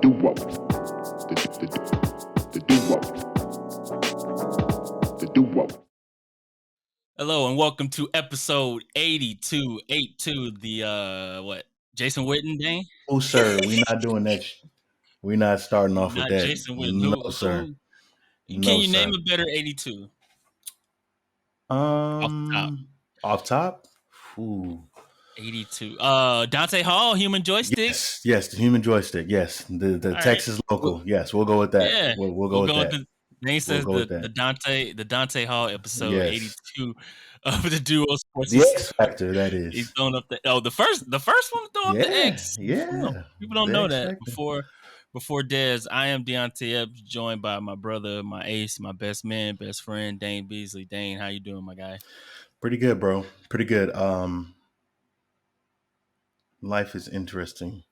duo. The duo. The duo. Hello and welcome to episode 82. The Jason Witten, Dane? Oh, sir, we're not doing that. We're not starting off with Not that. Jason Witten. No, sir. Can you name a better 82? Off the top. Off top? Ooh. 82. Deonte Hall, human joystick. Yes, the human joystick. Yes, the Texas right. local. Yes, we'll go with that. Yeah, We'll go with that. Dane says the Deonte Hall episode 82 of the Duo Sports. The X Factor, that is. He's throwing up the first one to throw up the X. Yeah. People don't know that. Before Dez, I am Deonte Epps, joined by my brother, my ace, my best man, best friend, Dane Beasley. Dane, how you doing, my guy? Pretty good, bro. Pretty good. Life is interesting.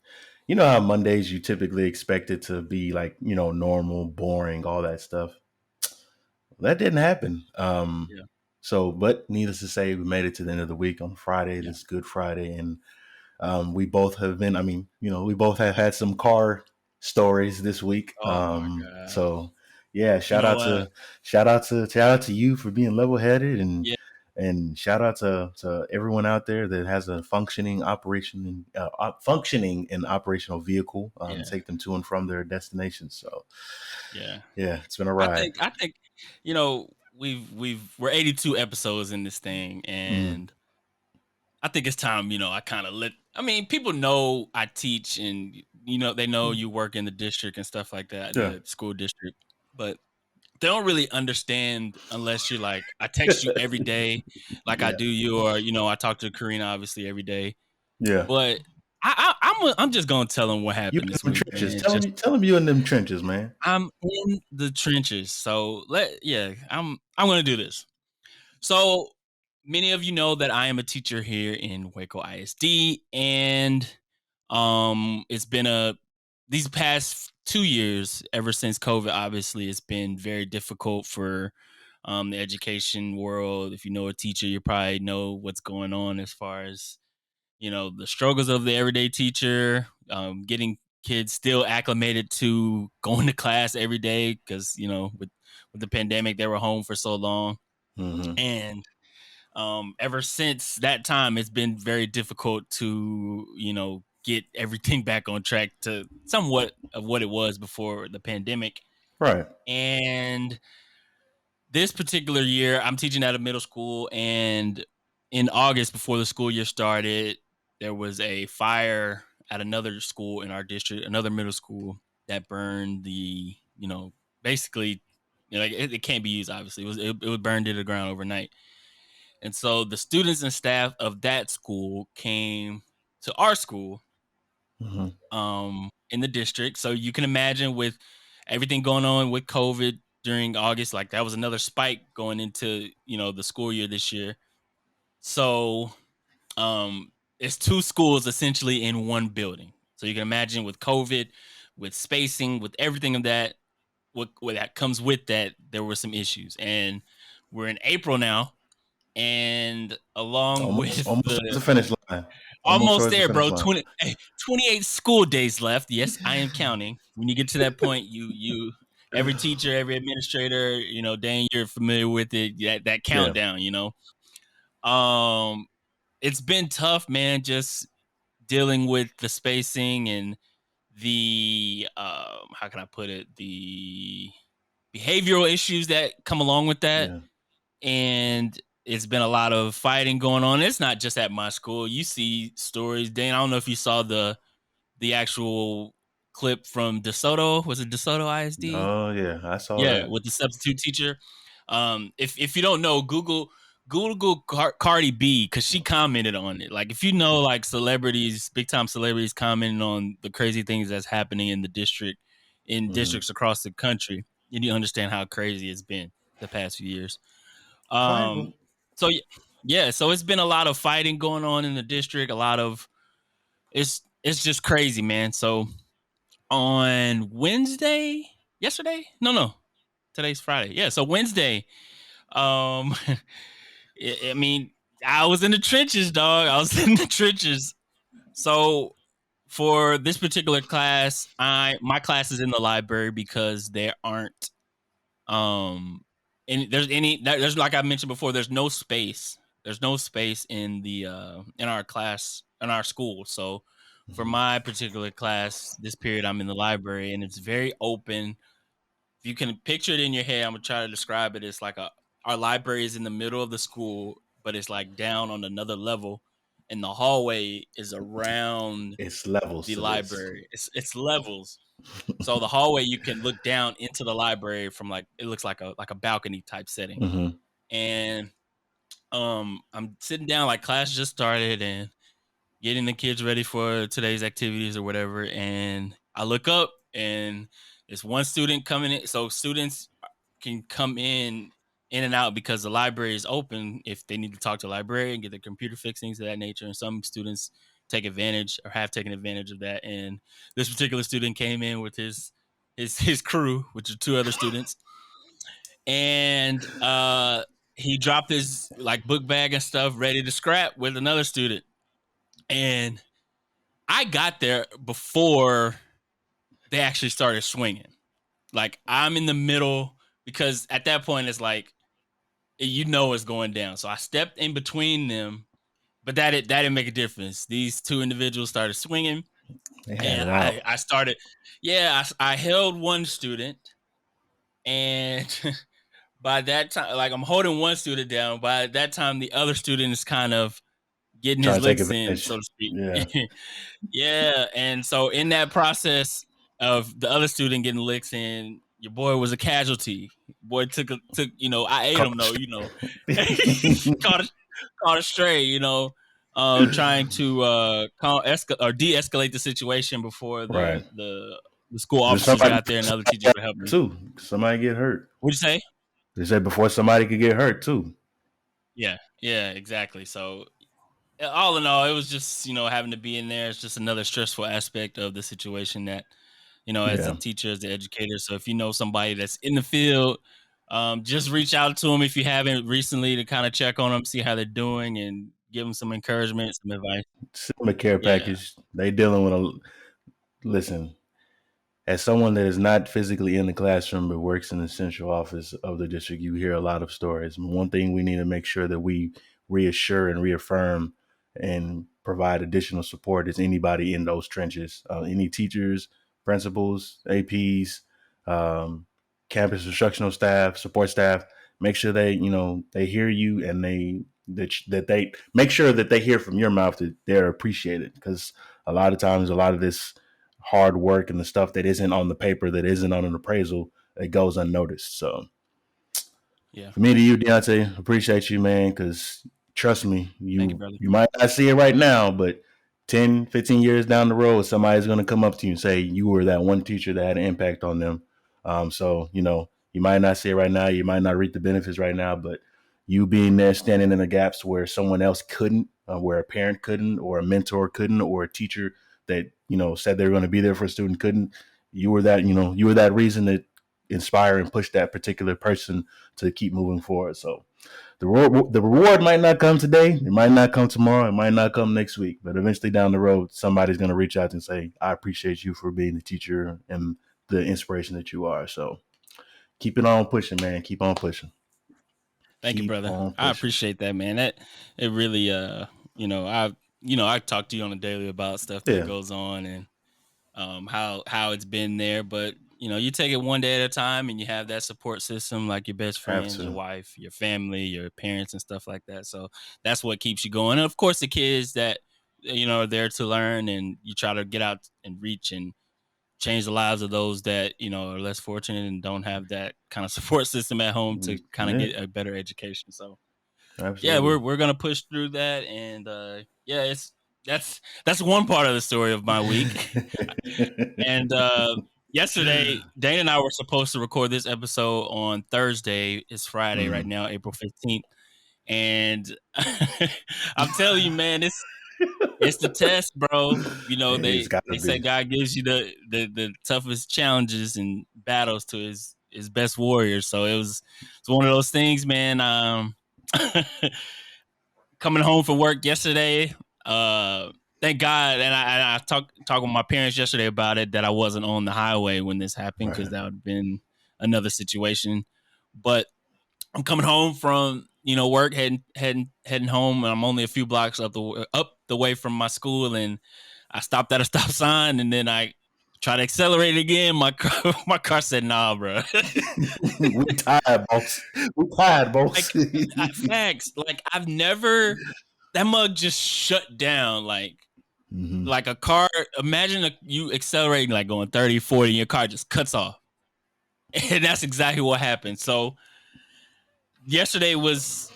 You know how Mondays you typically expect it to be like, normal, boring, all that stuff. That didn't happen. So, but needless to say, we made it to the end of the week on Friday. Yeah. This Good Friday. And we both have been, we both have had some car stories this week. My God. So yeah, shout out to you for being level-headed and shout out to everyone out there that has a functioning and operational vehicle, take them to and from their destinations. So yeah, it's been a ride. I think we're 82 episodes in this thing, and I think it's time, I kind of people know I teach, and they know you work in the district and stuff like that, the school district, but they don't really understand unless you're like, I text you every day, like I do you, or I talk to Karina obviously every day. Yeah, but I'm just gonna tell them what happened this week. Trenches. Tell them you in them trenches, man. I'm in the trenches, so I'm gonna do this. So many of you know that I am a teacher here in Waco ISD, and it's been these past 2 years, ever since COVID, obviously, it's been very difficult for the education world. If you know a teacher, you probably know what's going on as far as, the struggles of the everyday teacher, getting kids still acclimated to going to class every day because, with the pandemic, they were home for so long. Mm-hmm. And ever since that time, it's been very difficult to, get everything back on track to somewhat of what it was before the pandemic. Right. And this particular year, I'm teaching at a middle school, and in August, before the school year started, there was a fire at another school in our district, another middle school, that burned the, basically, it can't be used, obviously. It burned to the ground overnight. And so the students and staff of that school came to our school, in the district. So you can imagine, with everything going on with COVID during August, like that was another spike going into, the school year this year. So it's two schools essentially in one building. So you can imagine, with COVID, with spacing, with everything of that, what that comes with that, there were some issues. And we're in April now. And almost the finish line. Almost there, bro. 28 school days left. Yes, I am counting. When you get to that point, you every teacher, every administrator, Dane, you're familiar with it. That countdown, It's been tough, man, just dealing with the spacing and the how can I put it? The behavioral issues that come along with that. Yeah. And it's been a lot of fighting going on. It's not just at my school. You see stories, Dane. I don't know if you saw the actual clip from DeSoto. Was it DeSoto ISD? Oh yeah, I saw that. Yeah, with the substitute teacher. If you don't know, Google Cardi B, because she commented on it. Like, if you know, like, celebrities, big time celebrities commenting on the crazy things that's happening in the district, in districts across the country, and you understand how crazy it's been the past few years. So it's been a lot of fighting going on in the district. A lot of it's just crazy, man. So on Wednesday, today's Friday. Yeah, so Wednesday, I was in the trenches, dog. I was in the trenches. So for this particular class, my class is in the library because there aren't and there's like I mentioned before, there's no space. There's no space in the in our class in our school. So for my particular class, this period I'm in the library and it's very open. If you can picture it in your head, I'm gonna try to describe it. It's like our library is in the middle of the school, but it's like down on another level, and the hallway is around It's levels the to this. library. It's levels. So the hallway you can look down into the library from like it looks like a balcony type setting. Mm-hmm. And I'm sitting down like class just started and getting the kids ready for today's activities or whatever. And I look up and there's one student coming in. So students can come in and out because the library is open if they need to talk to a librarian, get their computer fixed, things of that nature. And some students take advantage or have taken advantage of that. And this particular student came in with his crew, which are two other students, and he dropped his like book bag and stuff ready to scrap with another student. And I got there before they actually started swinging. Like I'm in the middle because at that point it's like it's going down. So I stepped in between them, but that didn't make a difference. These two individuals started swinging, They had and it out. I started. Yeah, I held one student, and by that time, like I'm holding one student down. By that time, the other student is kind of getting his Trying to take licks in, advantage. so to speak. Yeah. Yeah, and so in that process of the other student getting licks in, your boy was a casualty. Boy took I ate him though, caught a, caught a stray, trying to or de-escalate the situation before Right. the school There's officers somebody, got there and other somebody teachers got were helping hurt me. too. Somebody get hurt. What'd you say? They said before somebody could get hurt too. Yeah, exactly. So all in all, it was just having to be in there. It's just another stressful aspect of the situation that as a Yeah. teacher, as the educator. So if you know somebody that's in the field, just reach out to them if you haven't recently to kind of check on them, see how they're doing, and give them some encouragement, some advice. Send them a care Yeah, package. They dealing with a listen. As someone that is not physically in the classroom but works in the central office of the district, you hear a lot of stories. One thing we need to make sure that we reassure and reaffirm and provide additional support is anybody in those trenches, any teachers, principals, APs, um, campus instructional staff, support staff. Make sure they hear you and that they make sure that they hear from your mouth that they're appreciated, because a lot of times a lot of this hard work and the stuff that isn't on the paper, that isn't on an appraisal, it goes unnoticed. So yeah. for me to you, Deonte, appreciate you, man, because trust me, Thank you, you brother. you might not see it right now, but 10, 15 years down the road, somebody's going to come up to you and say you were that one teacher that had an impact on them. So, you might not see it right now. You might not reap the benefits right now, but you being there, standing in the gaps where someone else couldn't, where a parent couldn't, or a mentor couldn't, or a teacher that, said they were going to be there for a student couldn't, you were that reason that inspire and push that particular person to keep moving forward. So the reward might not come today, it might not come tomorrow, it might not come next week, but eventually down the road, somebody's going to reach out and say, I appreciate you for being the teacher and the inspiration that you are. So keep it on pushing, man. Keep on pushing. Thank you, Keep brother. on I pushing. appreciate that, man. That it really, I talk to you on a daily about stuff that Yeah, goes on and how it's been there. But you take it one day at a time, and you have that support system like your best have friends, your to. wife, your family, your parents, and stuff like that. So that's what keeps you going. And of course, the kids that are there to learn, and you try to get out and reach and change the lives of those that are less fortunate and don't have that kind of support system at home to kind of Yeah, get a better education. So yeah, we're absolutely. we're gonna push through that, and yeah, that's one part of the story of my week. And yesterday, Dane and I were supposed to record this episode on Thursday. It's Friday right Mhm. now, April 15th. And I'm telling you, man, it's the test, bro. It's got to They say be. God gives you the toughest challenges and battles to his best warriors. So it's one of those things, man. Coming home from work yesterday, uh thank God. And I talked with my parents yesterday about it, that I wasn't on the highway when this happened, because Right. that would have been another situation. But I'm coming home from work, heading home, and I'm only a few blocks up the way from my school, and I stopped at a stop sign, and then I tried to accelerate again. My car said, "Nah, bro." We tired, boss. We tired, boss. Like, facts. Like, I've never, that mug just shut down. Mm-hmm. Like a car. Imagine you accelerating, like going 30, 40, and your car just cuts off, and that's exactly what happened. So yesterday was,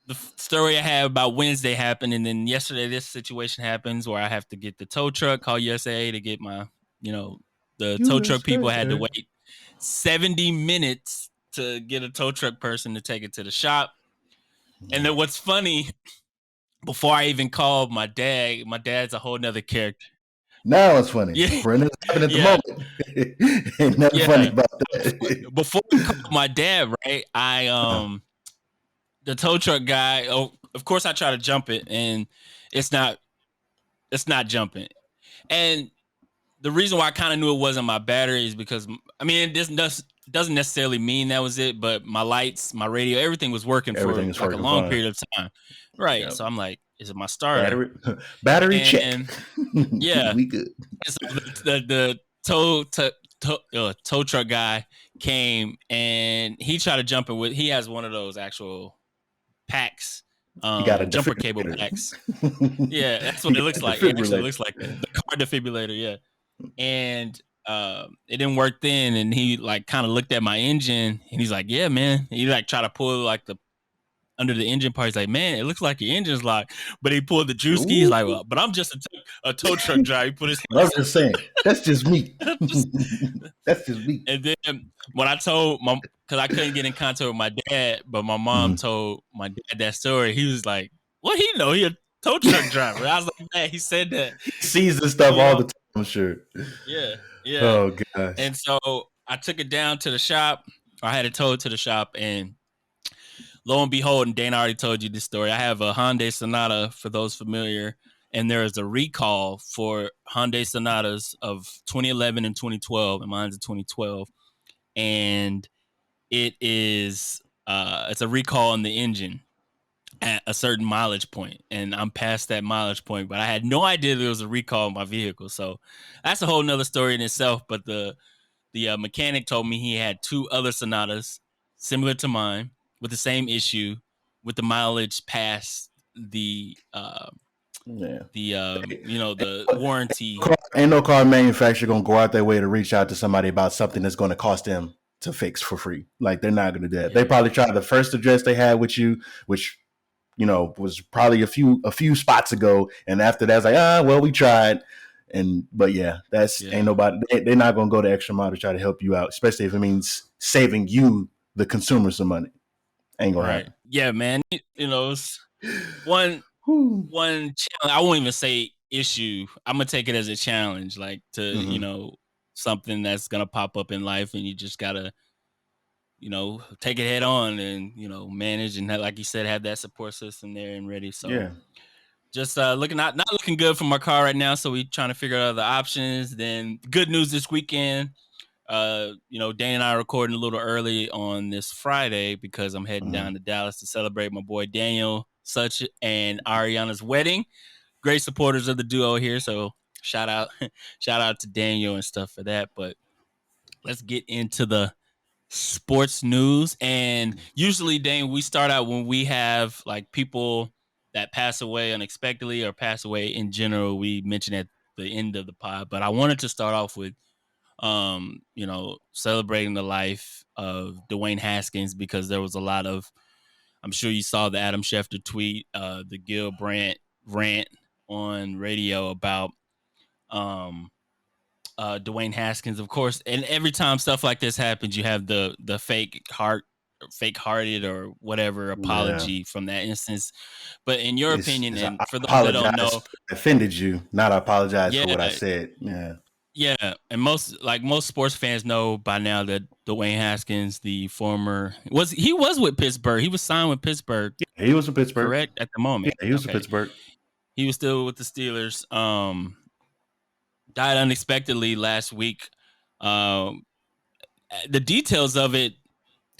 the story I had about Wednesday happened, and then yesterday this situation happens where I have to get the tow truck, call USA to get my, the tow truck people had to USA. wait 70 minutes to get a tow truck person to take it to the shop. And then what's funny, before I even called my dad's a whole nother character. Now it's funny. Yeah, When it's happening at the yeah, moment, ain't nothing funny yeah. about that. Before I called my dad, right? The tow truck guy. Oh, of course, I try to jump it, and it's not jumping. And the reason why I kind of knew it wasn't my battery is because, I mean, this doesn't necessarily mean that was it, but my lights, my radio, everything was working for Everything is like a working long fine. period of time, right? Yep. So I'm like, is it my starter? Battery check. And yeah, We good. and so the tow truck guy came, and he tried to jump it with. He has one of those actual packs, You got a jumper cable defibrillator. packs. Yeah, that's what You it got looks a like. It actually defibrillator. looks like that. The car defibrillator, yeah. And it didn't work then, and he like kind of looked at my engine, and he's like, "Yeah, man." He like tried to pull like the under the engine part. He's like, "Man, it looks like your engine's locked." But he pulled the juice key. He's Ooh. like, "Well, but I'm just a tow truck driver." He put his I was just saying, that's just me. just, That's just me. and then when I told my, because I couldn't get in contact with my dad, but my mom Mhm. told my dad that story. He was like, "What he know? He a tow truck driver." I was like, "Man, he said that." He sees this stuff You all know, the time, I'm sure. yeah, yeah. Oh gosh. And so I took it down to the shop. I had it towed to the shop, and lo and behold, and Dane already told you this story. I have a Hyundai Sonata, for those familiar, and there is a recall for Hyundai Sonatas of 2011 and 2012, and mine's a 2012, and it's a recall on the engine at a certain mileage point, and I'm past that mileage point, but I had no idea there was a recall on my vehicle. So that's a whole nother story in itself. But the mechanic told me he had two other Sonatas similar to mine with the same issue, with the mileage past Yeah. the warranty. Ain't no car manufacturer gonna go out their way to reach out to somebody about something that's gonna cost them to fix for free. Like they're not gonna do that. They Yeah, probably tried the first address they had with you, which was probably a few spots ago, and after that's like, well, we tried. But yeah, that's yeah. ain't nobody. They're not gonna go the extra mile to try to help you out, especially if it means saving you, the consumer, some money. Ain't gonna Right. happen. Yeah, man. It's one Whew. one challenge. I won't even say issue. I'm gonna take it as a challenge, like to Mm-hmm. something that's gonna pop up in life, and you just gotta take it head on, and manage, and like you said, have that support system there and ready. So Yeah. just looking not looking good for my car right now. So we trying to figure out the options. Then good news this weekend. Dane and I are recording a little early on this Friday because I'm heading Mm-hmm. down to Dallas to celebrate my boy Daniel Such and Ariana's wedding. Great supporters of the duo here, so shout out shout out to Daniel and stuff for that. But let's get into the sports news. And usually, Dane, we start out when we have like people that pass away unexpectedly or pass away in general. We mention at the end of the pod, but I wanted to start off with celebrating the life of Dwayne Haskins, because there was a lot of, I'm sure you saw the Adam Schefter tweet, the Gil Brandt rant on radio about Dwayne Haskins, of course. And every time stuff like this happens, you have the fake hearted or whatever Yeah. apology from that instance. But in your opinion, I and for those that don't apologize know, for I offended you, not I apologize yeah, for what I said. Yeah. yeah, and most sports fans know by now that Dwayne Haskins, the former, was with Pittsburgh. He was signed with Pittsburgh, Yeah, he was in Pittsburgh. correct, at the Yeah, moment. he was in Okay, Pittsburgh. He was still with the Steelers. Died unexpectedly last week. Um, the details of it,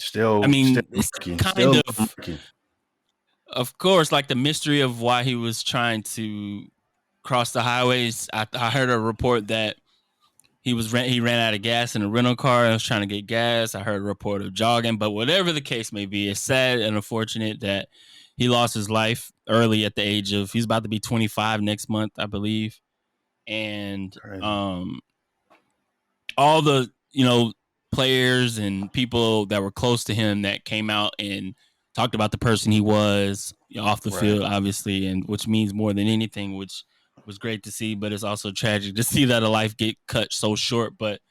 I Still mean, it's murky. kind Still of, murky. of course, like the mystery of why he was trying to cross the highways. I heard a report that he ran out of gas in a rental car and was trying to get gas. I heard a report of jogging, but whatever the case may be, it's sad and unfortunate that he lost his life early at the age of he's about to be 25 next month, I believe. And Crazy. all the players and people that were close to him that came out and talked about the person he was off the Right. field, obviously, and which means more than anything, which was great to see. But it's also tragic to see that a life get cut so short. But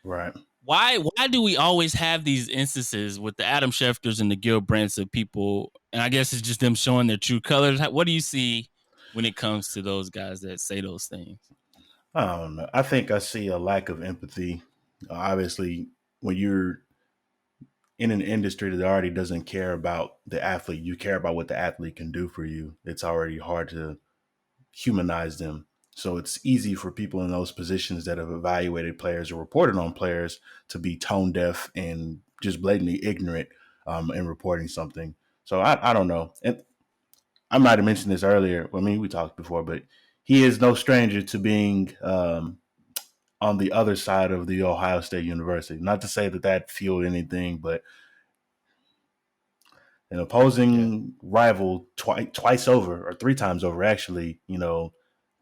Right. why do we always have these instances with the Adam Schefters and the Gil Brandts of people? And I guess it's just them showing their true colors. What do you see when it comes to those guys that say those things? I don't know. I think I see a lack of empathy. Obviously, when you're in an industry that already doesn't care about the athlete, you care about what the athlete can do for you. It's already hard to humanize them. So it's easy for people in those positions that have evaluated players or reported on players to be tone deaf and just blatantly ignorant in reporting something. So I don't know. And I might have mentioned this earlier. I mean, we talked before, but he is no stranger to being on the other side of the Ohio State University. Not to say that that fueled anything, but an Yeah, opposing rival twice over or three times over, actually,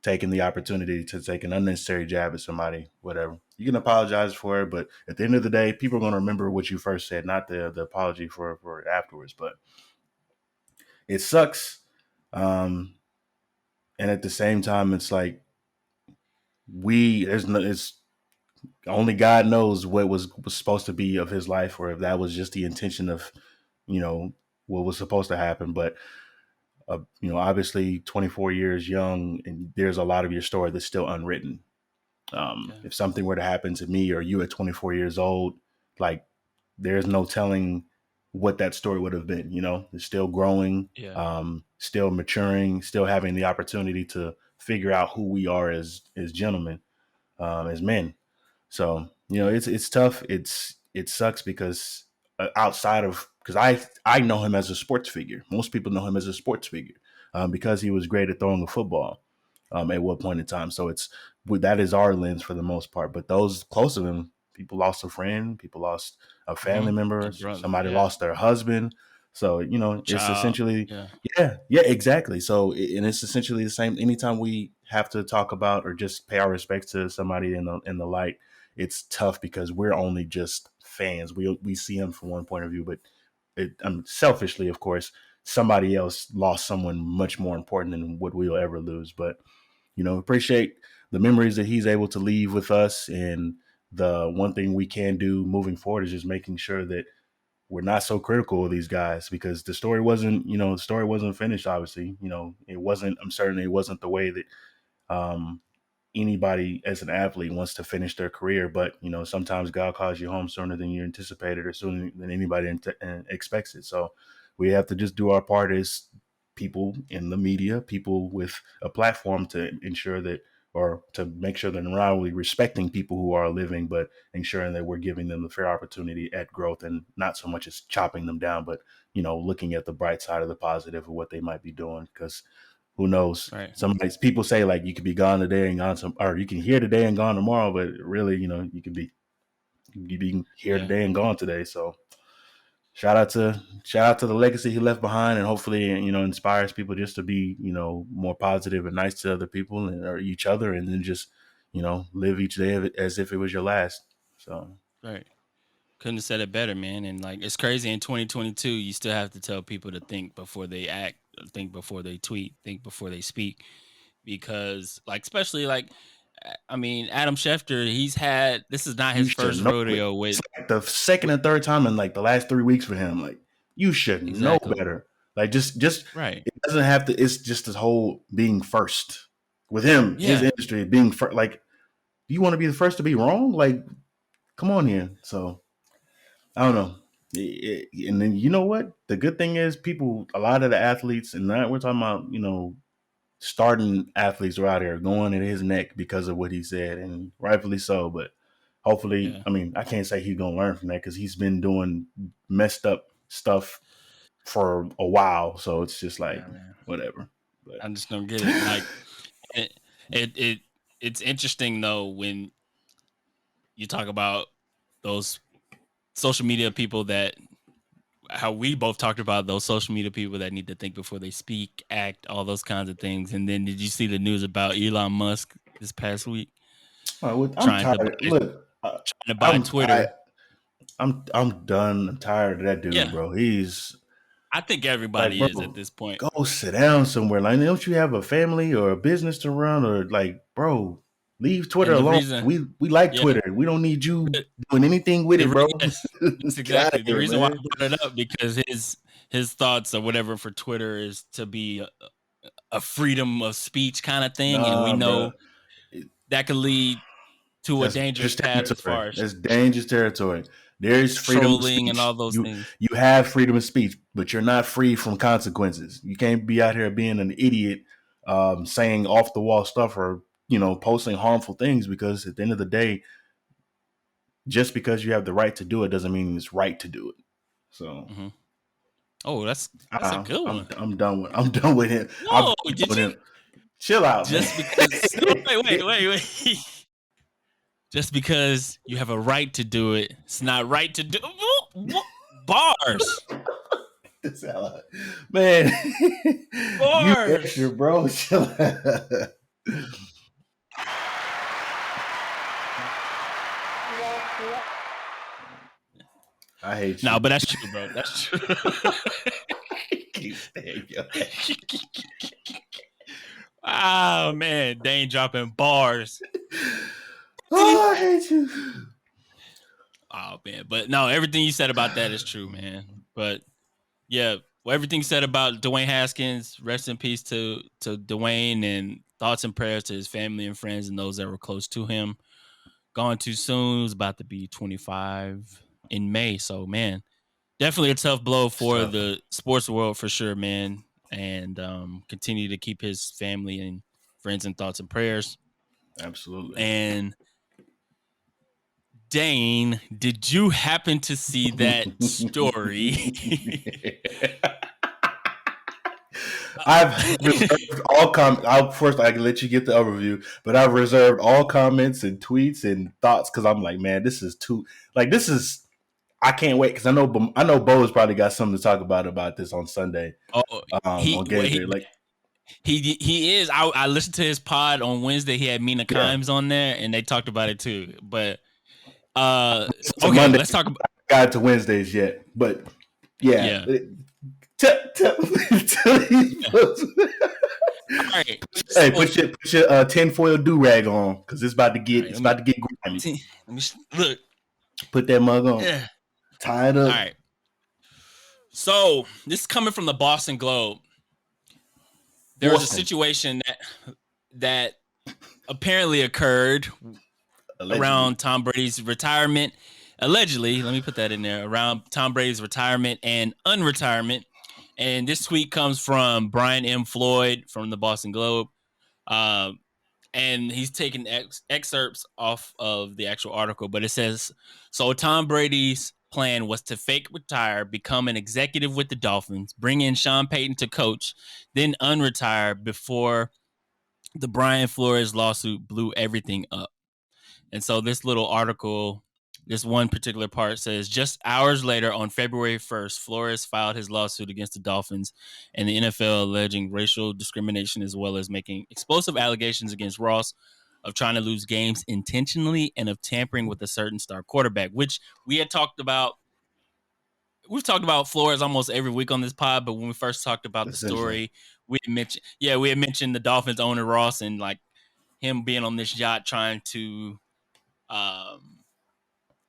taking the opportunity to take an unnecessary jab at somebody, whatever. You can apologize for it, but at the end of the day, people are going to remember what you first said, not the apology for afterwards. But it sucks. Um, and at the same time, it's like it's only God knows what was supposed to be of his life, or if that was just the intention of, you know, what was supposed to happen. But obviously 24 years young, and there's a lot of your story that's still unwritten. yeah, If something were to happen to me or you at 24 years old, like there's no telling what that story would have been. It's still growing, yeah. still maturing, still having the opportunity to figure out who we are as gentlemen, as men. So it's tough. It sucks because outside of because I know him as a sports figure. Most people know him as a sports figure because he was great at throwing a football at one point in time. So that is our lens for the most part. But those close to him, people lost a friend, people lost a family member, A brother, somebody yeah, lost their husband. So it's child, essentially yeah, yeah, exactly. So and it's essentially the same. Anytime we have to talk about or just pay our respects to somebody in the light, it's tough because we're only just fans. We see him from one point of view, but selfishly, of course, somebody else lost someone much more important than what we'll ever lose. But appreciate the memories that he's able to leave with us. And the one thing we can do moving forward is just making sure that we're not so critical of these guys, because the story wasn't finished. Obviously, it wasn't. I'm certain it wasn't the way that um, anybody as an athlete wants to finish their career. But sometimes God calls you home sooner than you anticipated, or sooner than anybody expects it. So we have to just do our part as people in the media, people with a platform, to ensure that, or to make sure that we're not only respecting people who are living, but ensuring that we're giving them the fair opportunity at growth, and not so much as chopping them down, but looking at the bright side of the positive of what they might be doing. Because who knows? right, Somebody's people say like you could be gone today and gone or you can hear today and gone tomorrow, but really, you can be here yeah, today and gone today. So shout out to the legacy he left behind, and hopefully, inspires people just to be, more positive and nice to other people or each other, and then just, live each day as if it was your last. So right. Couldn't have said it better, man. And like, it's crazy in 2022, you still have to tell people to think before they act, think before they tweet, think before they speak, because like, especially like, I mean, Adam Schefter, this is not you his should first know it. rodeo It's with, like the second and third time in like the last 3 weeks for him. Like you should know exactly, better. Like just right. it doesn't have to. It's just this whole being first with him, his Yeah, industry being first. Like, do you want to be the first to be wrong? Like, come on here. So I don't know. And then you know what? The good thing is, a lot of the athletes, and we're talking about, starting athletes are out here going at his neck because of what he said, and rightfully so. But hopefully, I mean, I can't say he's gonna learn from that because he's been doing messed up stuff for a while. So it's just like whatever. But I just don't get it. Like it's interesting though when you talk about those social media people that how we both talked about those social media people that need to think before they speak, act, all those kinds of things. And then did you see the news about Elon Musk this past week? I'm tired. Look, trying to buy Twitter. I'm done. I'm tired of that dude, bro. He's. I think everybody is at this point. Go sit down somewhere. Like, don't you have a family or a business to run, or like, bro, leave Twitter alone. We like Twitter. We don't need you doing anything with it, bro. That's exactly the reason why I brought it up, because his thoughts or whatever for Twitter is to be a freedom of speech kind of thing, and we know that could lead to a dangerous path as far as that's dangerous territory. There's freedom of speech and all those things. You have freedom of speech, but you're not free from consequences. You can't be out here being an idiot, saying off the wall stuff or posting harmful things, because at the end of the day, just because you have the right to do it doesn't mean it's right to do it. So, oh, that's a good one. I'm done with him. No, did you? Chill out. Just because. Wait. Just because you have a right to do it, it's not right to do bars. Man, bars. You extra, bro. Chill out. I hate you. No, but that's true, bro. That's true. Oh man, Dane dropping bars. Oh, I hate you. Oh man, but no, everything you said about that is true, man. But yeah, everything you said about Dwayne Haskins, rest in peace to Dwayne, and thoughts and prayers to his family and friends and those that were close to him. Gone too soon. He was about to be 25 in May. So man, definitely a tough blow for the sports world for sure, man. And continue to keep his family and friends in thoughts and prayers. Absolutely. And Dane, did you happen to see that story? I've reserved all comments. First, I can let you get the overview, but I've reserved all comments and tweets and thoughts because I'm like, man, this is too. I can't wait because I know Bo's probably got something to talk about this on Sunday. On game day. Like he is. I listened to his pod on Wednesday. He had Mina Kimes on there, and they talked about it too. But okay, Monday, let's talk about. I got to Wednesdays yet, but yeah. All right. Hey, put your tinfoil do rag on because it's about to get grimy. Let me look. Put that mug on. Yeah. Tie it up. All right. So this is coming from the Boston Globe. There was a situation that apparently occurred around Tom Brady's retirement. Allegedly, let me put that in there, around Tom Brady's retirement and unretirement. And this tweet comes from Brian M. Floyd from the Boston Globe. And he's taking excerpts off of the actual article, but it says, so Tom Brady's plan was to fake retire, become an executive with the Dolphins, bring in Sean Payton to coach, then unretire before the Brian Flores lawsuit blew everything up. And so this little article, this one particular part says, just hours later on February 1st, Flores filed his lawsuit against the Dolphins and the NFL alleging racial discrimination as well as making explosive allegations against Ross of trying to lose games intentionally and of tampering with a certain star quarterback, which we had talked about. We've talked about Flores almost every week on this pod, but when we first talked about the story, we had mentioned the Dolphins owner Ross and like him being on this yacht trying to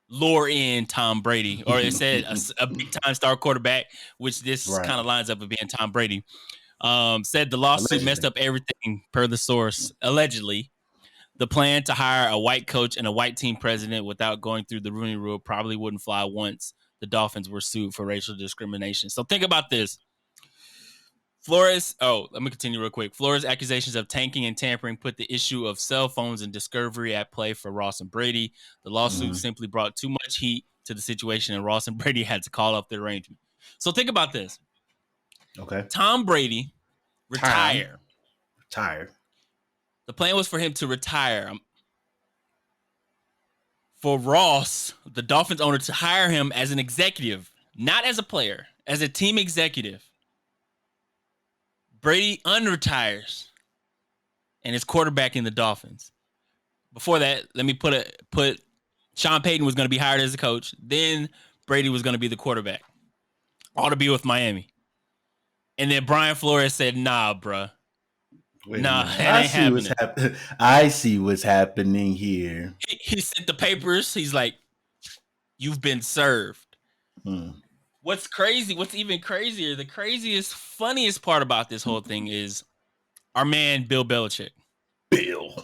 lure in Tom Brady, or it said a big time star quarterback, which this kind of lines up with being Tom Brady. Said the lawsuit messed up everything per the source. Allegedly, the plan to hire a white coach and a white team president without going through the Rooney Rule probably wouldn't fly once the Dolphins were sued for racial discrimination. So think about this. Flores. Oh, let me continue real quick. Flores' accusations of tanking and tampering put the issue of cell phones and discovery at play for Ross and Brady. The lawsuit simply brought too much heat to the situation, and Ross and Brady had to call up the arrangement. So think about this. Okay. Tom Brady retire. Tired. The plan was for him to retire. For Ross, the Dolphins owner, to hire him as an executive, not as a player, as a team executive. Brady unretires and is quarterbacking the Dolphins. Before that, let me put Sean Payton was going to be hired as a coach. Then Brady was going to be the quarterback. All to be with Miami. And then Brian Flores said, nah, bruh. Wait nah, a minute. it ain't happening. I see what's happening here. He sent the papers. He's like, you've been served. What's crazy, what's even crazier, the craziest, funniest part about this whole thing is our man Bill Belichick. Bill.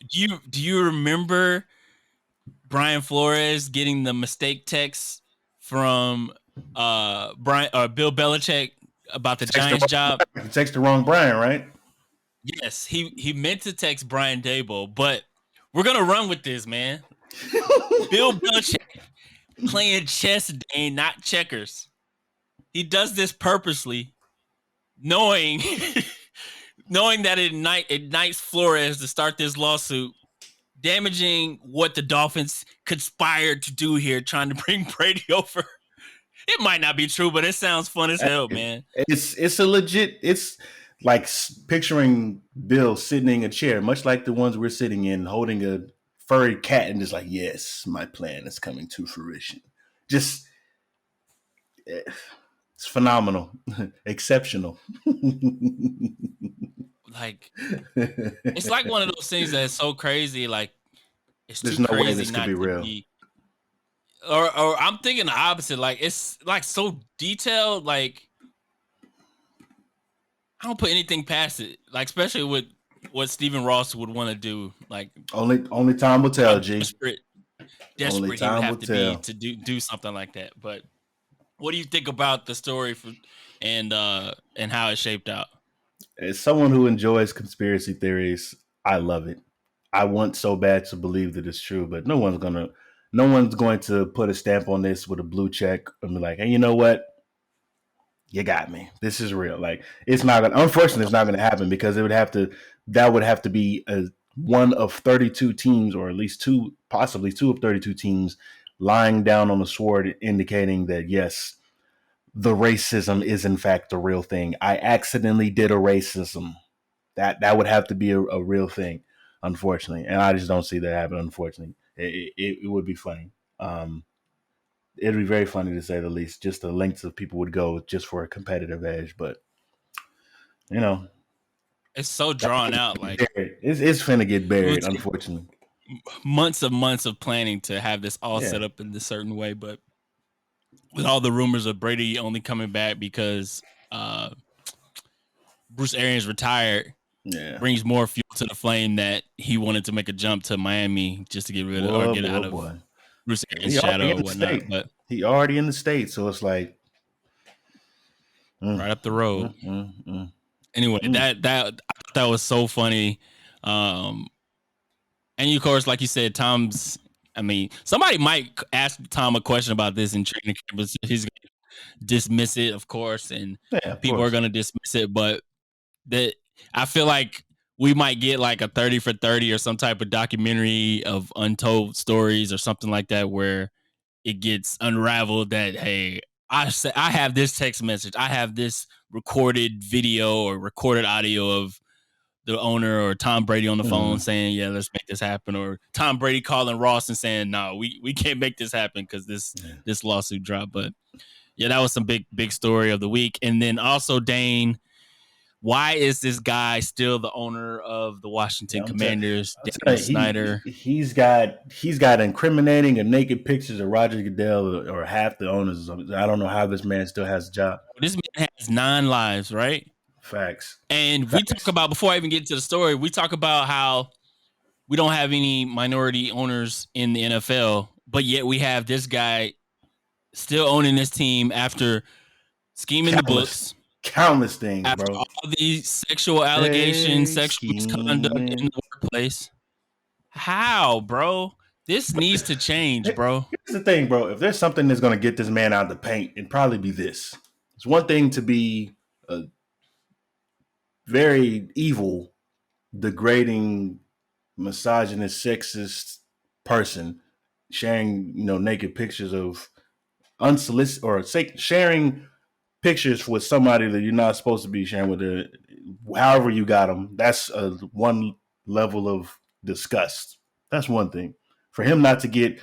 Do you remember Brian Flores getting the mistake text from Bill Belichick about the Giants job? He texted the wrong Brian, right? Yes, he meant to text Brian Daboll, but we're gonna run with this, man. Bill Belichick playing chess, Dane, not checkers. He does this purposely, knowing that it ignites Flores to start this lawsuit, damaging what the Dolphins conspired to do here, trying to bring Brady over. It might not be true, but it sounds fun as hell, man. It's a legit. It's like picturing Bill sitting in a chair, much like the ones we're sitting in, holding a furry cat, and just like, yes, my plan is coming to fruition. Just, it's phenomenal, exceptional. Like, it's like one of those things that's so crazy. Like, it's There's too no crazy way this could not be to real. be. Or I'm thinking the opposite. Like, it's like so detailed. Like, I don't put anything past it. Like, especially with what Stephen Ross would want to do. Like, only time will tell, G. Desperate he would have to be to do something like that. But what do you think about the story and how it shaped out? As someone who enjoys conspiracy theories, I love it. I want so bad to believe that it's true, but no one's going to put a stamp on this with a blue check and be like, hey, you know what? You got me. This is real. Like, it's not gonna, unfortunately, it's not going to happen because that would have to be one of 32 teams, or at least possibly two of 32 teams lying down on the sword, indicating that, yes, the racism is in fact a real thing. I accidentally did a racism. That would have to be a real thing, unfortunately. And I just don't see that happen, unfortunately. It would be funny. It'd be very funny to say the least, just the lengths of people would go just for a competitive edge. But, you know. It's so drawn out. Like, it's finna get buried, unfortunately. Months of planning to have this all set up in this certain way. But with all the rumors of Brady only coming back because Bruce Arians retired, brings more fuel to the flame that he wanted to make a jump to Miami just to get rid of or get out of Bruce Arians' shadow or whatnot. But he already in the state, so it's like right up the road. Anyway, that was so funny. And of course, like you said, somebody might ask Tom a question about this in training camp, but he's going to dismiss it, of course, and people are going to dismiss it. But I feel like we might get like a 30 for 30 or some type of documentary of untold stories or something like that, where it gets unraveled that, hey, I have this text message, I have this recorded video or recorded audio of the owner or Tom Brady on the phone saying, yeah, let's make this happen. Or Tom Brady calling Ross and saying, no, we can't make this happen because this lawsuit dropped. But yeah, that was some big story of the week. And then also, Dane, why is this guy still the owner of the Washington Commanders, Dan Snyder? He's got incriminating and naked pictures of Roger Goodell or half the owners. I don't know how this man still has a job. This man has 9 lives, right? Facts. And we talk about, before I even get to the story, we talk about how we don't have any minority owners in the NFL, but yet we have this guy still owning this team after scheming the books. Countless things, After bro. all these sexual allegations, sexual misconduct in the workplace. How, bro? This needs to change, bro. Here's the thing, bro. If there's something that's going to get this man out of the paint, it'd probably be this. It's one thing to be a very evil, degrading, misogynist, sexist person sharing, naked pictures of unsolicited or sharing pictures with somebody that you're not supposed to be sharing with. However you got them, that's one level of disgust. That's one thing. For him not to get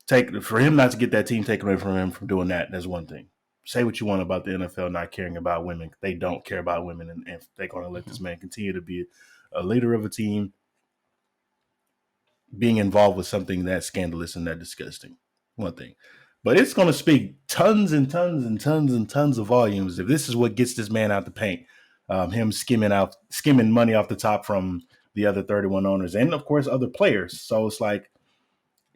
that team taken away from him from doing that, that's one thing. Say what you want about the NFL not caring about women. They don't care about women, and they're going to let this man continue to be a leader of a team, being involved with something that scandalous and that disgusting. One thing. But it's going to speak tons and tons and tons and tons of volumes if this is what gets this man out the paint. Him skimming money off the top from the other 31 owners and, of course, other players. So it's like,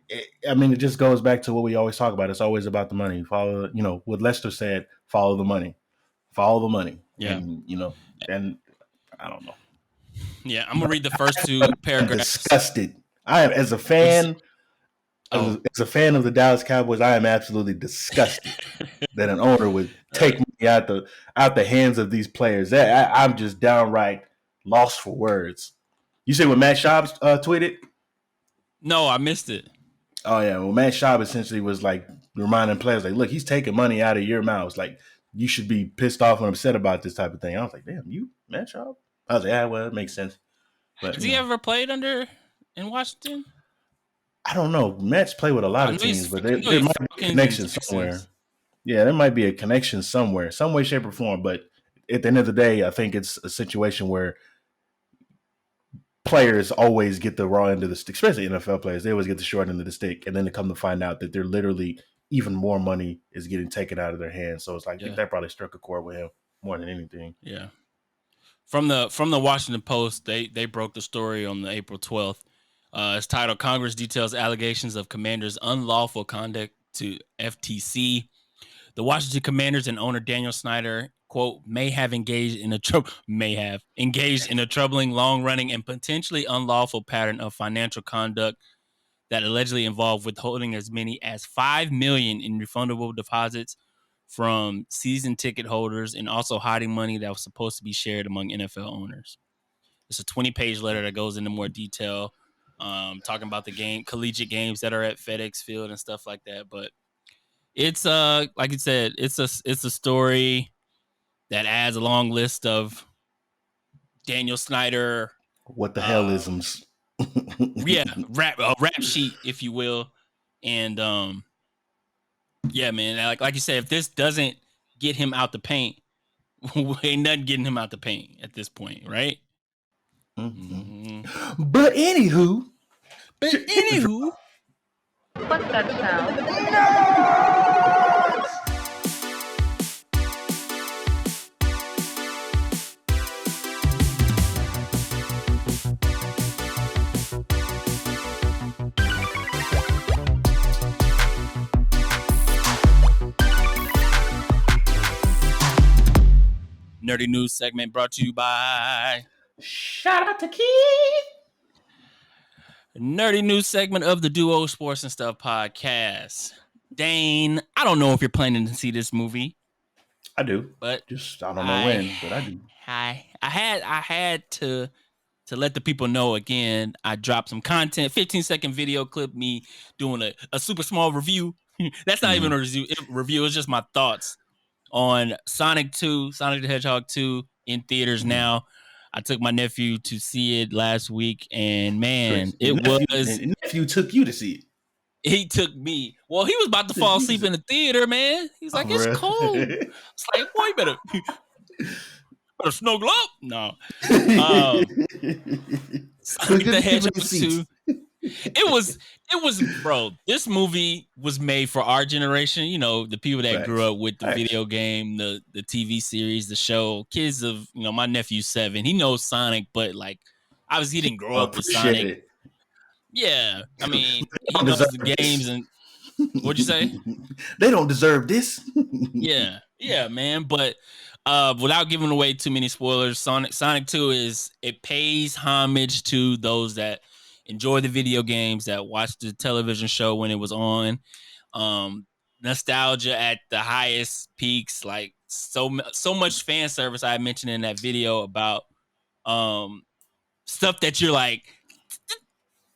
it just goes back to what we always talk about. It's always about the money. Follow, what Lester said, follow the money. Follow the money. Yeah. And I don't know. Yeah, I'm going to read the first two paragraphs. Disgusted. I am, as a fan of the Dallas Cowboys, I am absolutely disgusted that an owner would take me out the hands of these players. I'm just downright lost for words. You see what Matt Schaub tweeted? No, I missed it. Oh, yeah. Well, Matt Schaub essentially was like reminding players, like, look, he's taking money out of your mouths. Like, you should be pissed off and upset about this type of thing. I was like, damn, you, Matt Schaub? I was like, yeah, well, it makes sense. But, has he ever played in Washington? I don't know. Matt's played with a lot of teams, but there might be a connection somewhere. Yeah, there might be a connection somewhere, some way, shape, or form. But at the end of the day, I think it's a situation where players always get the raw end of the stick, especially NFL players. They always get the short end of the stick, and then they come to find out that they're literally even more money is getting taken out of their hands. So it's like, I think that probably struck a chord with him more than anything. Yeah. From the Washington Post, they broke the story on the April 12th. It's titled, Congress details allegations of Commanders' unlawful conduct to FTC. The Washington Commanders and owner Daniel Snyder, quote, may have engaged in a troubling, long-running, and potentially unlawful pattern of financial conduct that allegedly involved withholding as many as $5 million in refundable deposits from season ticket holders and also hiding money that was supposed to be shared among NFL owners. It's a 20-page letter that goes into more detail, talking about the collegiate games that are at FedEx Field and stuff like that. But it's like you said, it's a story that adds a long list of Daniel Snyder. What the hell isms? Rap sheet, if you will. And yeah, man, like you said, if this doesn't get him out the paint, ain't nothing getting him out the paint at this point, right? Mm-hmm. But anywho. What's that sound? Nerdy news segment brought to you by Shout out to Keith. Nerdy news segment of the Duo Sports and Stuff podcast. Dane, I don't know if you're planning to see this movie. I do, but I don't know when, but I do. I had to let the people know again. I dropped some content, 15-second video clip, me doing a super small review. That's not even a review. It's just my thoughts on Sonic the Hedgehog 2 in theaters now. I took my nephew to see it last week, and man, nephew took you to see it. He took me. Well, he was about to fall asleep in the theater, man. He's like, it's cold. It's like, boy, you better snuggle up. No. Sonic the Hedgehog 2. It was, bro, this movie was made for our generation. You know, the people that grew up with the video game, the TV series, the show. Kids of, my nephew's 7. He knows Sonic, but like, obviously he didn't grow up with Sonic. Yeah. I mean, he knows the games and what'd you say? They don't deserve this. Yeah, man. But without giving away too many spoilers, Sonic 2 it pays homage to those that enjoy the video games, that watched the television show when it was on. Nostalgia at the highest peaks, like so much fan service I mentioned in that video about stuff that you're like,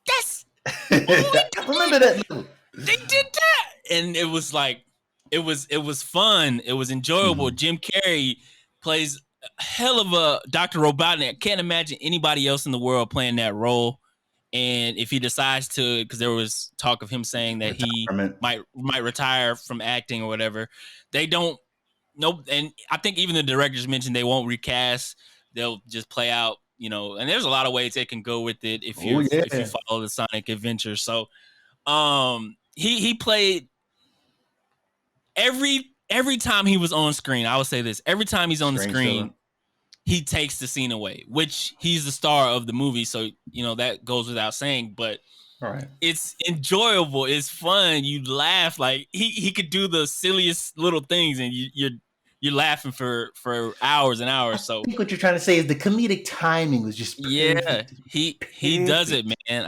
that's I remember that level. they did that, and it was like it was fun, it was enjoyable. Jim Carrey plays a hell of a Dr. Robotnik. I can't imagine anybody else in the world playing that role. And if he decides to, because there was talk of him saying that he might retire from acting or whatever, they don't. Nope. And I think even the directors mentioned they won't recast. They'll just play out, and there's a lot of ways they can go with it if you follow the Sonic adventure. So he played every time he was on screen. I would say this: every time he's on the screen, he takes the scene away, which he's the star of the movie. So, that goes without saying, but it's enjoyable. It's fun. You laugh. Like he could do the silliest little things and you're laughing for hours and hours. So I think what you're trying to say is the comedic timing was just perfect. Yeah, he does it, man.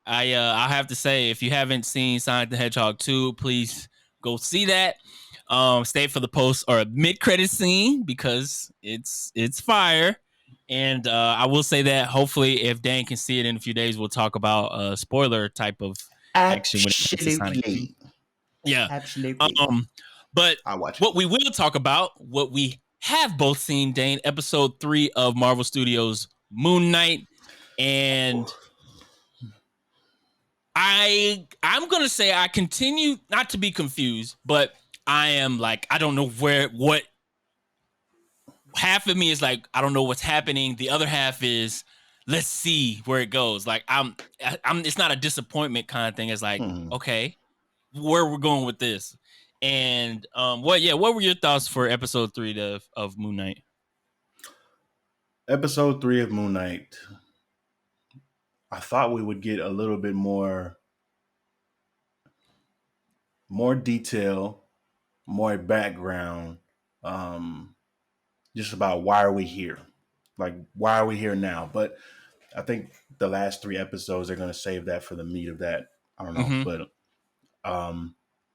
I have to say, if you haven't seen Sonic the Hedgehog 2, please go see that. Stay for the post or mid-credit scene because it's fire. And I will say that hopefully if Dan can see it in a few days, we'll talk about a spoiler type of action when it comes to Sonic. Yeah. Absolutely. But what we will talk about, what we have both seen, Dane, episode 3 of Marvel Studios' Moon Knight. And I'm gonna say I continue not to be confused, but I am like, I don't know what half of me is like, I don't know what's happening. The other half is, let's see where it goes. Like I'm it's not a disappointment kind of thing. It's like, okay, where we're going with this. And what were your thoughts for episode 3 of Moon Knight? Episode 3 of Moon Knight, I thought we would get a little bit more detail, more background, just about why are we here? Like, why are we here now? But I think the last 3 episodes are going to save that for the meat of that. I don't know. But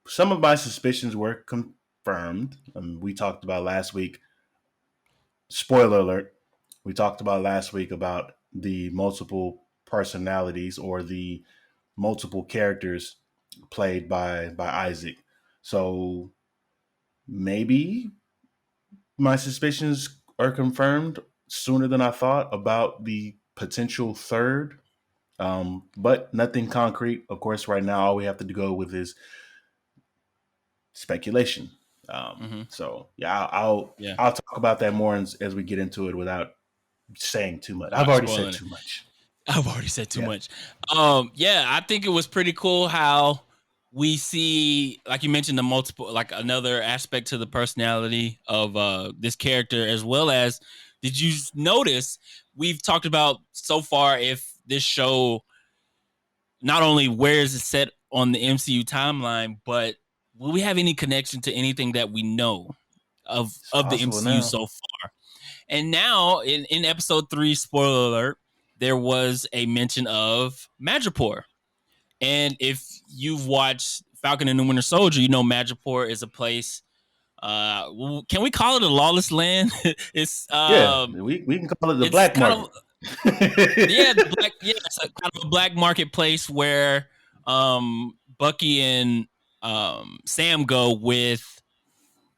some of my suspicions were confirmed. We talked about last week. Spoiler alert. We talked about last week about the multiple personalities or the multiple characters played by Isaac. So maybe my suspicions are confirmed sooner than I thought about the potential third, but nothing concrete. Of course, right now all we have to go with is speculation. So I'll talk about that more as we get into it without saying too much. I've already said too much. I think it was pretty cool how we see, like you mentioned, the multiple, like another aspect to the personality of this character, as well as, did you notice we've talked about so far if this show not only where is it set on the MCU timeline, but will we have any connection to anything that we know of the MCU now so far? And now in episode 3, spoiler alert, there was a mention of Madripoor. And if you've watched Falcon and the Winter Soldier, you know Madripoor is a place. Can we call it a lawless land? It's we can call it the black market. It's a kind of a black marketplace where Bucky and Sam go with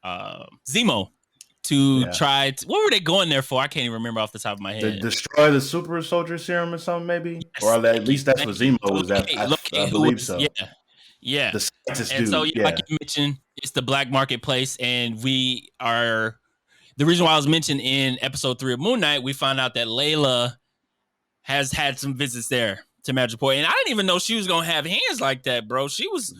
Zemo to try to, what were they going there for? I can't even remember off the top of my head. To destroy the super soldier serum or something, maybe? Yes, or at least that's what Zemo was at. I believe so. Yeah. The scientist and dude. So, like you mentioned, it's the black marketplace, and we are, the reason why I was mentioned in episode 3 of Moon Knight, we found out that Layla has had some visits there to Madripoor, and I didn't even know she was gonna have hands like that, bro. She was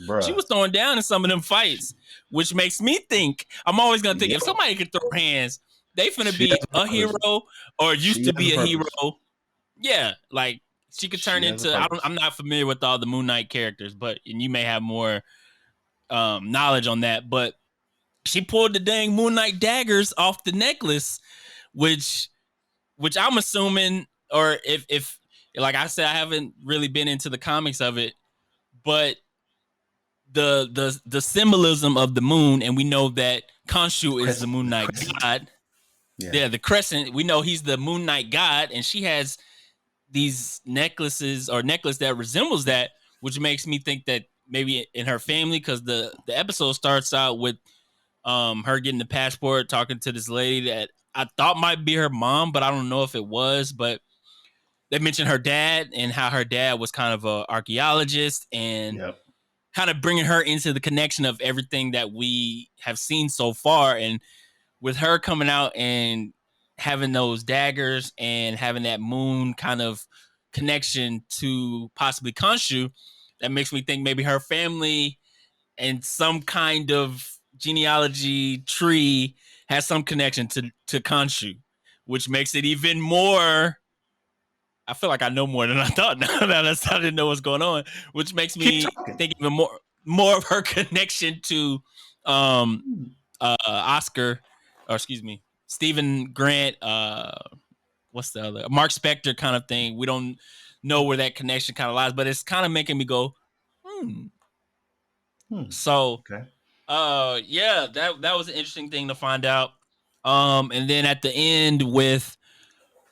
throwing down in some of them fights, which makes me think, I'm always gonna think, if somebody could throw hands, they finna be a hero or used to be a hero. Yeah, like she could turn into, I'm not familiar with all the Moon Knight characters, and you may have more knowledge on that, but she pulled the dang Moon Knight daggers off the necklace, which I'm assuming, or if like I said, I haven't really been into the comics of it, but the symbolism of the moon, and we know that Khonshu is the Moon Knight god. Yeah, the crescent. We know he's the Moon Knight god, and she has these necklace that resembles that, which makes me think that maybe in her family, because the episode starts out with her getting the passport, talking to this lady that I thought might be her mom, but I don't know if it was. But they mentioned her dad and how her dad was kind of a archaeologist, and kind of bringing her into the connection of everything that we have seen so far. And with her coming out and having those daggers and having that moon kind of connection to possibly Khonshu, that makes me think maybe her family and some kind of genealogy tree has some connection to Khonshu, which makes it even more. I feel like I know more than I thought now that I didn't know what's going on, which makes me think even more of her connection to Oscar, or excuse me, Stephen Grant, what's the other, Mark Spector kind of thing. We don't know where that connection kind of lies, but it's kind of making me go, So, yeah, that was an interesting thing to find out. And then at the end with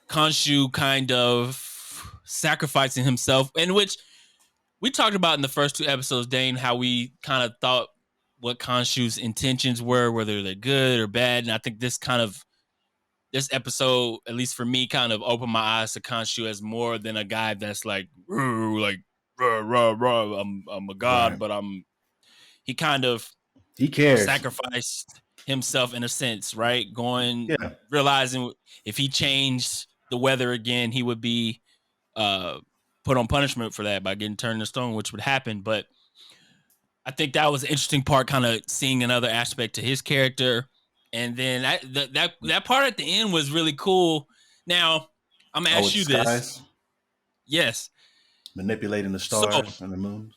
Khonshu kind of sacrificing himself, in which we talked about in the first 2 episodes, Dane, how we kind of thought what Khonshu's intentions were, whether they're good or bad. And I think this episode, at least for me, kind of opened my eyes to Khonshu as more than a guy that's like rah, I'm a god, but he kind of cares, sacrificed himself in a sense, right? Realizing if he changed the weather again, he would be put on punishment for that by getting turned to stone, which would happen. But I think that was an interesting part, kind of seeing another aspect to his character. And then that part at the end was really cool. Now, I'm gonna ask you this. Yes. Manipulating the stars and the moons.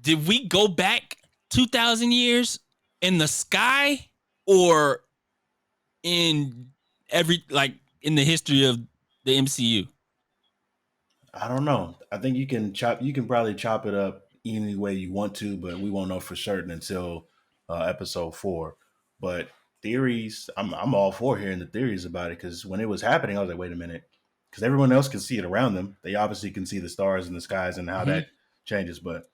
Did we go back 2,000 years in the sky, or in in the history of the MCU? I don't know. I think you can probably chop it up any way you want to, but we won't know for certain until episode 4. But theories, I'm all for hearing the theories about it, because when it was happening, I was like, wait a minute, because everyone else can see it around them. They obviously can see the stars in the skies and how that changes. But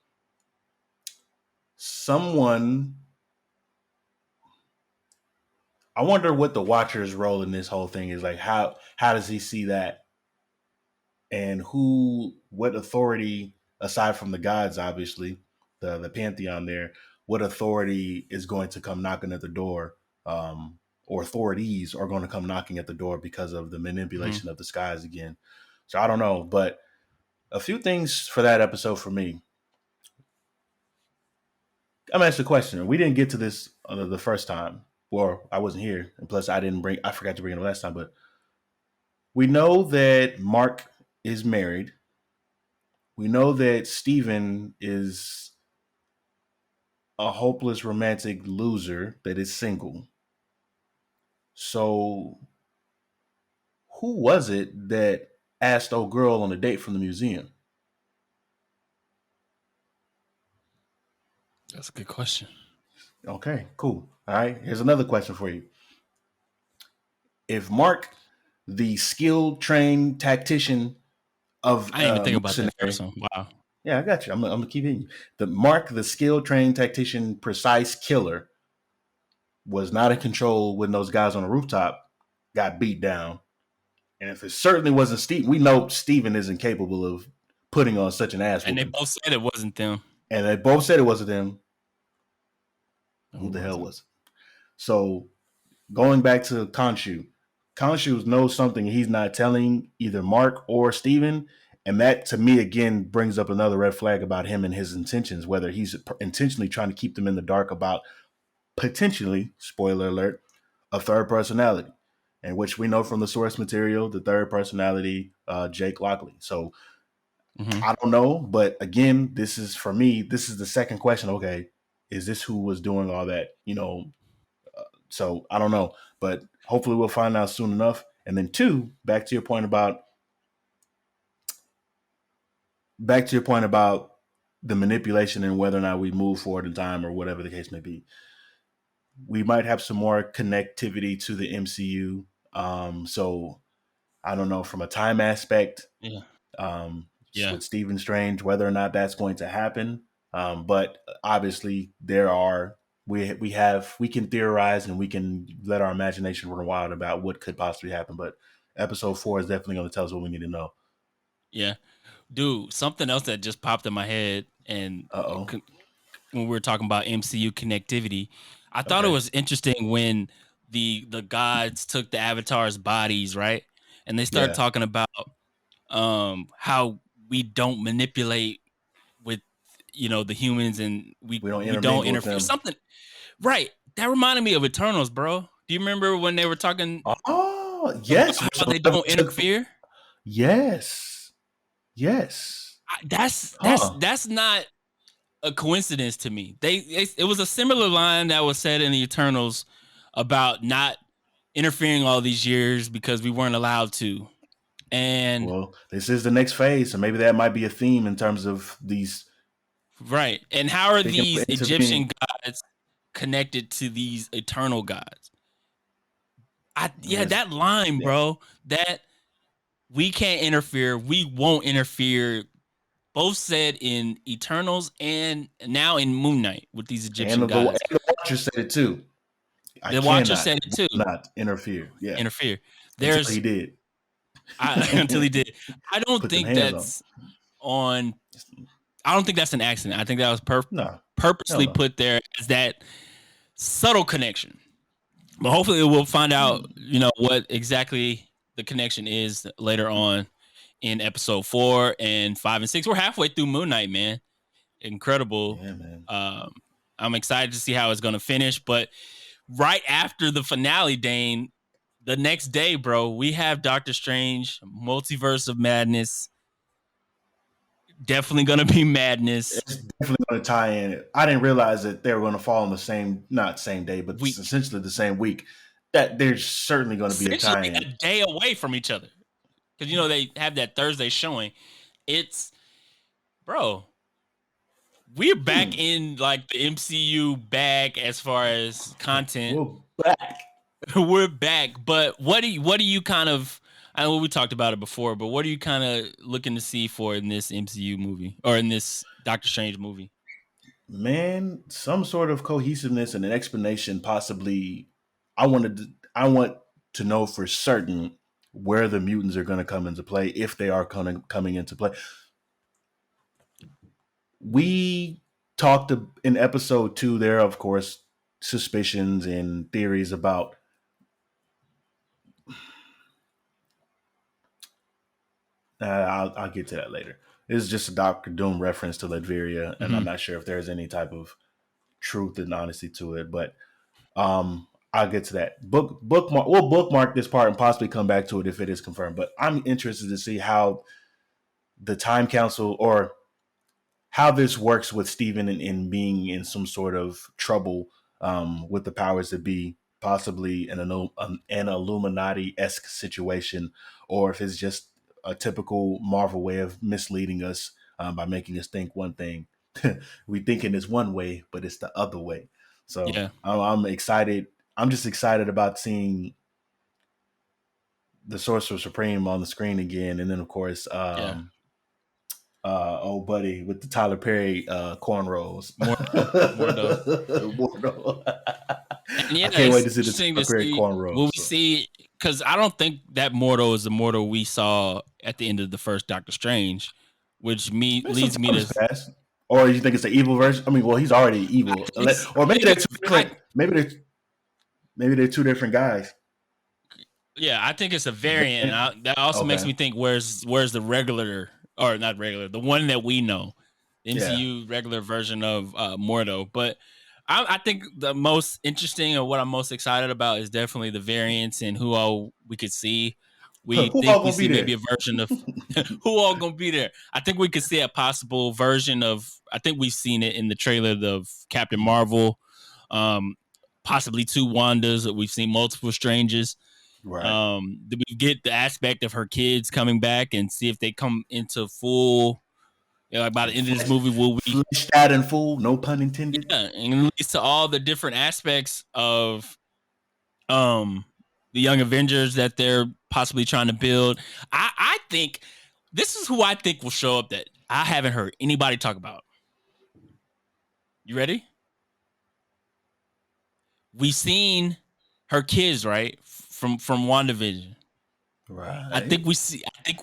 I wonder what the Watcher's role in this whole thing is. Like, how does he see that? And what authority, aside from the gods, obviously, the pantheon there, what authority is going to come knocking at the door, or authorities are going to come knocking at the door because of the manipulation of the skies again. So I don't know, but a few things for that episode for me. I'm asking a question. We didn't get to this the first time, or I wasn't here, and plus I forgot to bring it up last time. But we know that Mark is married. We know that Steven is a hopeless romantic loser that is single. So who was it that asked old girl on a date from the museum? That's a good question. Okay, cool. All right, here's another question for you. If Mark, the skilled, trained tactician of I didn't even think about that first one. Wow. Yeah, I got you. I'm gonna keep hitting you. Mark, the skilled, trained tactician, precise killer, was not in control when those guys on the rooftop got beat down. And if it certainly wasn't Steve, we know Steven isn't capable of putting on such an ass. And they both said it wasn't them. Who the hell was it? So going back to Khonshu knows something he's not telling either Mark or Steven. And that, to me, again, brings up another red flag about him and his intentions, whether he's intentionally trying to keep them in the dark about potentially, spoiler alert, a third personality, and which we know from the source material, the third personality, Jake Lockley. So I don't know. But again, this is the second question. Okay, is this who was doing all that? So I don't know, but hopefully we'll find out soon enough. And then two, back to your point about the manipulation and whether or not we move forward in time or whatever the case may be. We might have some more connectivity to the MCU. So I don't know, from a time aspect, with Stephen Strange, whether or not that's going to happen. But obviously we can theorize and we can let our imagination run wild about what could possibly happen. But episode 4 is definitely going to tell us what we need to know. Yeah. Dude, something else that just popped in my head, and when we were talking about MCU connectivity, I thought it was interesting when the gods took the avatars' bodies, right? And they started talking about how we don't manipulate with the humans, and we don't interfere. Something, right? That reminded me of Eternals, bro. Do you remember when they were talking? Oh, yes. How they don't interfere. Yes. That's not a coincidence to me. It was a similar line that was said in the Eternals about not interfering all these years because we weren't allowed to. And well, this is the next phase, so maybe that might be a theme in terms of these. Right. And how are these Egyptian gods connected to these eternal gods? That line, bro, that we can't interfere, we won't interfere, both said in Eternals and now in Moon Knight with these Egyptian gods. And the Watcher said it too. The Watcher said it too. Not interfere. Yeah. Interfere. Until he did. Until he did. I don't think that's on. I don't think that's an accident. I think that was purposely put there as that subtle connection. But hopefully we'll find out, what exactly the connection is later on in episode 4 and 5 and 6. We're halfway through Moon Knight, man. Incredible. Yeah, man. I'm excited to see how it's going to finish. But right after the finale, Dane, the next day, bro, we have Doctor Strange, Multiverse of Madness. Definitely going to be madness. It's definitely going to tie in. I didn't realize that they were going to fall on not same day, but essentially the same week. That there's certainly going to be a tie-in. A day away from each other. Because, they have that Thursday showing. It's, bro, we're back in, like, the MCU bag as far as content. We're back. We're back. But what do you kind of... I know we talked about it before, but what are you kind of looking to see for in this MCU movie or in this Doctor Strange movie? Man, some sort of cohesiveness and an explanation. Possibly, I want to know for certain where the mutants are going to come into play, if they are coming into play. We talked in episode 2. There are, of course, suspicions and theories about. I'll get to that later. This is just a Doctor Doom reference to Latveria, and I'm not sure if there's any type of truth and honesty to it, but I'll get to that. We'll bookmark this part and possibly come back to it if it is confirmed. But I'm interested to see how the Time Council or how this works with Stephen in being in some sort of trouble with the powers that be, possibly an Illuminati-esque situation, or if it's just a typical Marvel way of misleading us by making us think one thing. We thinking it's one way, but it's the other way. So I'm excited. I'm just excited about seeing the Sorcerer Supreme on the screen again, and then of course, old buddy with the Tyler Perry cornrows, Mordo. I can't wait to see the Tyler Perry cornrows. Will we see? Because I don't think that Mordo is the Mordo we saw at the end of the first Doctor Strange, which leads me to. Past. Or you think it's an evil version? I mean, well, he's already evil. Or maybe they're two different. Maybe they're two different guys. Yeah, I think it's a variant. That also makes me think, where's the regular, or not regular, the one that we know, the MCU regular version of Mordo. But I think the most interesting, or what I'm most excited about, is definitely the variants and who all we could see. We Who think all we gonna be see maybe a there? version of who all gonna be there. I think we could see a possible version of. I think we've seen it in the trailer of Captain Marvel, possibly 2 Wandas. We've seen multiple Strangers. Right. Did we get the aspect of her kids coming back and see if they come into full? Like by the end of this movie, will we? Fleshed out and full, no pun intended. Yeah, and it leads to all the different aspects of the Young Avengers that they're possibly trying to build. I think this is who I think will show up that I haven't heard anybody talk about. You ready? We seen her kids, right? From WandaVision. Right. I think we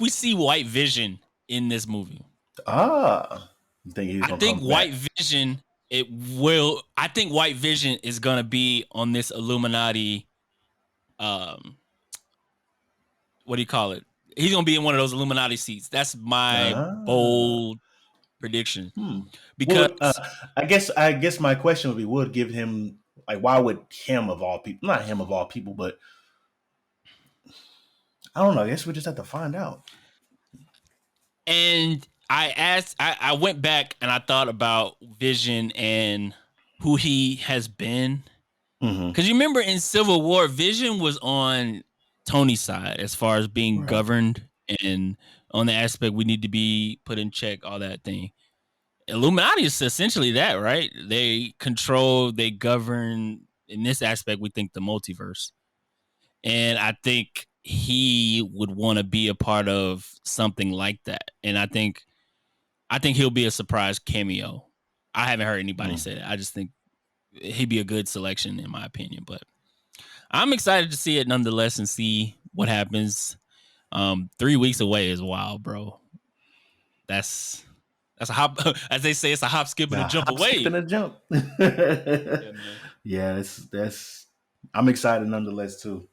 see White Vision in this movie. You think he's I gonna think come back? I think White Vision is gonna be on this Illuminati what do you call it? He's gonna be in one of those Illuminati seats. That's my bold prediction. Because I guess my question would be, would give him like, why would him of all people, not him of all people, but I don't know. I guess we just have to find out. and I went back and I thought about Vision and who he has been. Because you remember in Civil War, Vision was on Tony's side as far as being governed and on the aspect we need to be put in check, all that thing. Illuminati is essentially that, right? They control, they govern. In this aspect, we think the multiverse. And I think he would want to be a part of something like that. And I think he'll be a surprise cameo. I haven't heard anybody say that. I just think he'd be a good selection in my opinion. But I'm excited to see it nonetheless and see what happens. 3 weeks away is wild, bro. That's a hop, as they say, it's a hop, skip, and a jump away. Skip and a jump. Yeah, that's. I'm excited nonetheless too.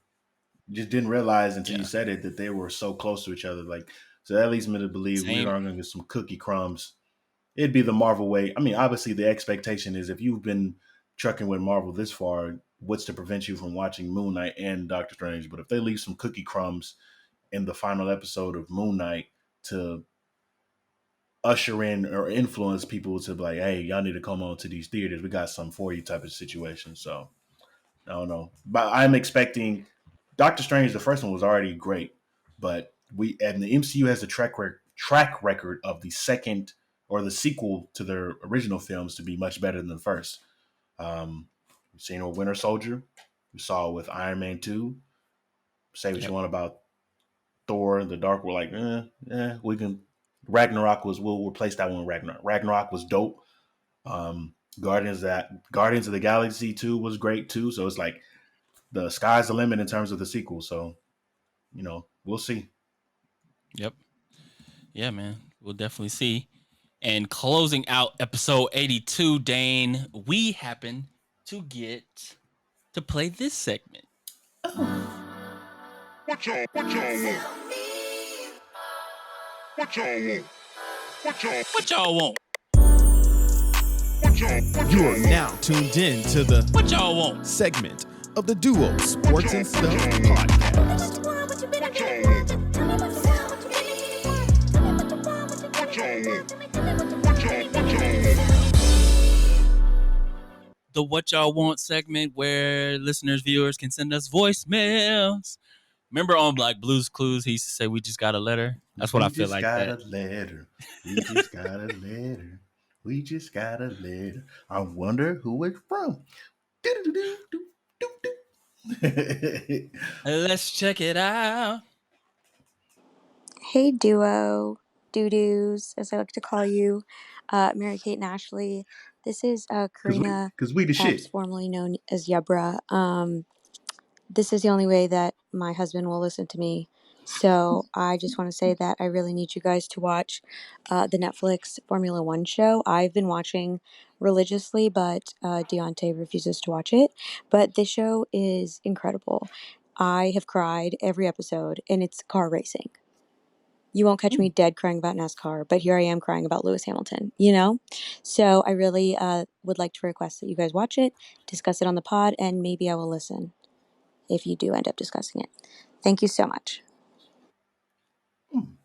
Just didn't realize until you said it that they were so close to each other. Like, so that leads me to believe we are going to get some cookie crumbs. It'd be the Marvel way. I mean, obviously the expectation is if you've been trucking with Marvel this far, what's to prevent you from watching Moon Knight and Doctor Strange? But if they leave some cookie crumbs in the final episode of Moon Knight to usher in or influence people to be like, hey, y'all need to come on to these theaters. We got something for you type of situation. So I don't know. But I'm expecting Doctor Strange, the first one was already great. But the MCU has a track record of the second or the sequel to their original films to be much better than the first. We've seen with Winter Soldier. We saw with Iron Man 2. Say what you want about Thor, the Dark. We're like, we can. Ragnarok we'll replace that one with Ragnarok. Ragnarok was dope. Guardians of the Galaxy 2 was great too. So it's like the sky's the limit in terms of the sequel. So, we'll see. Yep. Yeah, man. We'll definitely see. And closing out episode 82, Dane, we happen to get to play this segment. What y'all want? What y'all want? What y'all want? You are now tuned in to the What y'all want segment of the Duo Sports and Stuff podcast. The What Y'all Want segment where listeners, viewers can send us voicemails. Remember on like Blue's Clues, he used to say, "We just got a letter." That's what I feel like. We just got a letter. We just got a letter. We just got a letter. I wonder who it's from. Let's check it out. Hey, Duo, doo-doos, as I like to call you, Mary Kate and Ashley. This is Karina, Because we the perhaps shit. formerly known as Yabra. This is the only way that my husband will listen to me. So I just want to say that I really need you guys to watch the Netflix Formula One show. I've been watching religiously, but Deonte refuses to watch it. But this show is incredible. I have cried every episode, and it's car racing. You won't catch me dead crying about NASCAR, but here I am crying about Lewis Hamilton, So I really would like to request that you guys watch it, discuss it on the pod, and maybe I will listen if you do end up discussing it. Thank you so much.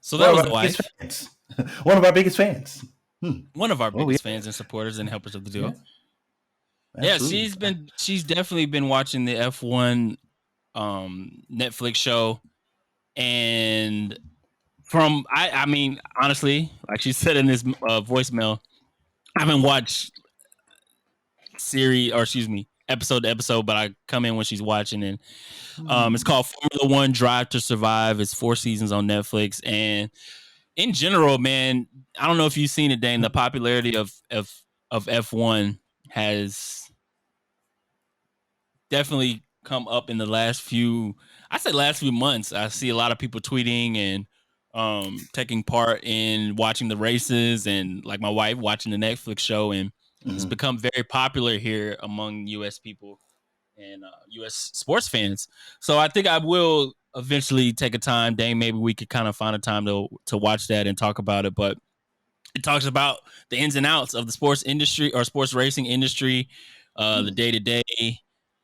So One that of was our the biggest wife. fans. One of our biggest fans. One of our Oh biggest yeah, fans and supporters and helpers of the duo. yeah, Yeah, absolutely. she's definitely been watching the F1 Netflix show. And I mean, honestly, like she said in this voicemail, I haven't watched episode to episode, but I come in when she's watching, and it's called Formula One Drive to Survive. It's 4 seasons on Netflix, and in general, man, I don't know if you've seen it, Dane. The popularity of F1 has definitely come up in the last few months. I see a lot of people tweeting and taking part in watching the races, and like my wife watching the Netflix show, and it's become very popular here among US people and US sports fans. So I think I will eventually take a time, Dane, maybe we could kind of find a time to watch that and talk about it. But it talks about the ins and outs of the sports industry or sports racing industry, the day to day,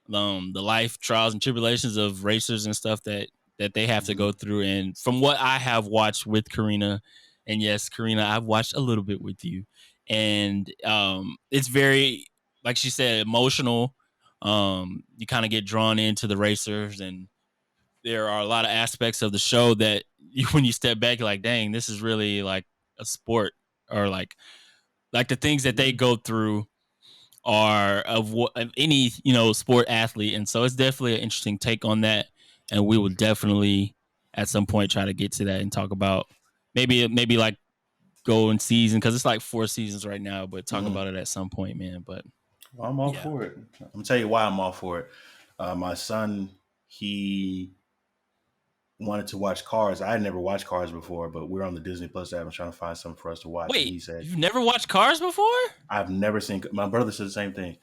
the life trials and tribulations of racers and stuff that they have to go through. And from what I have watched with Karina, and yes, Karina, I've watched a little bit with you, and it's very, like she said, emotional. You kind of get drawn into the racers, and there are a lot of aspects of the show that when you step back, you're like, dang, this is really like a sport, or like the things that they go through are of what of any sport athlete. And so it's definitely an interesting take on that, and we will definitely at some point try to get to that and talk about maybe like go in season, because it's like 4 seasons right now, but talk about it at some point, man. But Well, I'm all yeah. for it. I'm gonna tell you why I'm all for it. My son, he wanted to watch Cars. I had never watched Cars before, but we're on the Disney Plus app and trying to find something for us to watch. And Wait, he said, you've never watched Cars before? I've never seen. My brother said the same thing,